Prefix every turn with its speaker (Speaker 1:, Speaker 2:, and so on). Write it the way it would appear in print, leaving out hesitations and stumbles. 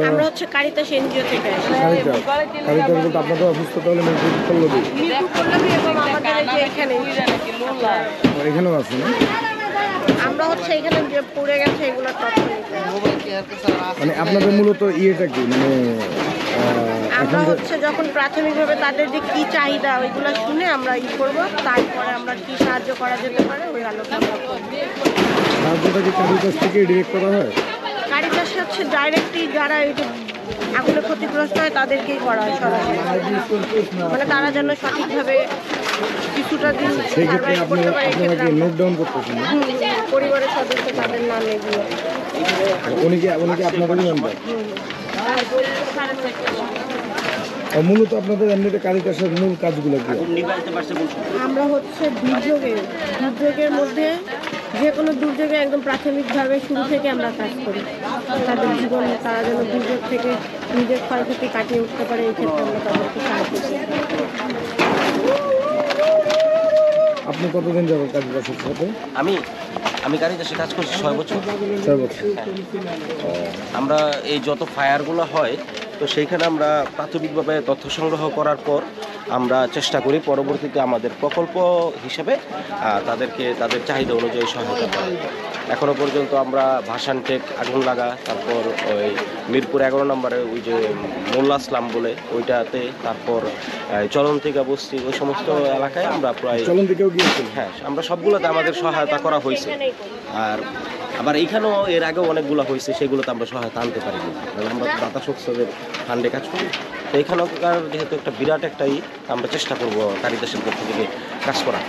Speaker 1: আমরা হচ্ছে Caritas NGO থেকে আসি।
Speaker 2: কারিতাস বলতে আপনাদের অফিস তো তাহলে মিরপুর পল্লবী
Speaker 1: এবং আমাদের এই যে এখানে
Speaker 2: এখানেও আছে না?
Speaker 1: আমরা হচ্ছে এখানে যে পড়ে গেছে এগুলো তথ্য নিতে।
Speaker 2: মানে আপনাদের মূলত ইয়েটা কি মানে
Speaker 1: আমরা হচ্ছে যখন প্রাথমিকভাবে তাদের যে কি চাহিদা ওইগুলো শুনে আমরা করবো, তারপরে আমরা কি সাহায্য করা যেতে পারে ওই আলোচনা করবো।
Speaker 2: সাহায্যটা কি কারিতাস থেকে ডিরেক্ট করা হয়?
Speaker 1: কারিতাসে হচ্ছে ডাইরেক্টলি যারা এই যে আগুনে ক্ষতিগ্রস্ত হয় তাদেরকেই করা হয় সরাসরি, মানে তারা যেন সঠিকভাবে কিছুটা দিন
Speaker 2: সেক্ষেত্রে
Speaker 1: সার্ভাইভ করতে পারে।
Speaker 2: আপনারা কি নোট ডাউন করতেছেন না?
Speaker 1: পরিবারের সদস্য তাদের নাম এগুলো
Speaker 2: উনি কি আপনাদেরই মেম্বার? মূলত আপনাদের এমনিতে কারিতাসের মূল কাজগুলো কি?
Speaker 1: আমরা হচ্ছে দুর্যোগের মধ্যে যে কোনো দুর্যোগে একদম প্রাথমিকভাবে শুরু থেকে আমরা কাজ করি। তাদের জীবন তারা যেন দুর্যোগ থেকে নিজের ক্ষয়ক্ষতি কাটিয়ে উঠতে পারে, এই ক্ষেত্রে আমরা তাদেরকে সাহায্য করি।
Speaker 2: আপনি কতদিন যাবেন কারিতাসের সাথে?
Speaker 3: আমি কারিতাসে কাজ করছি 6 বছর।
Speaker 2: 6 বছর।
Speaker 3: আমরা এই যত ফায়ারগুলো হয় তো সেইখানে আমরা প্রাথমিকভাবে তথ্য সংগ্রহ করার পর আমরা চেষ্টা করি পরবর্তীতে আমাদের প্রকল্প হিসেবে তাদেরকে তাদের চাহিদা অনুযায়ী সহায়তা করা। এখনও পর্যন্ত আমরা ভাসানটেক আগুন লাগা, তারপর ওই মিরপুর 11 নম্বরে ওই যে মোল্লা আসলাম বলে ওইটাতে, তারপর চলন্তিকা বস্তি, ওই সমস্ত এলাকায় আমরা প্রায়
Speaker 2: চলন্তিকাও গিয়েছিল।
Speaker 3: হ্যাঁ, আমরা সবগুলোতে আমাদের সহায়তা করা হয়েছে। আর আবার এইখানেও এর আগেও অনেকগুলো হয়েছে, সেগুলোতে আমরা সহায়তা আনতে পারিনি, কারণ আমরা দাতা সংস্থাদের ফান্ডে কাজ করি। তো এইখানেকার যেহেতু একটা বিরাট একটা আমরা চেষ্টা করবো কারিতাসের পক্ষ থেকে কাজ করা।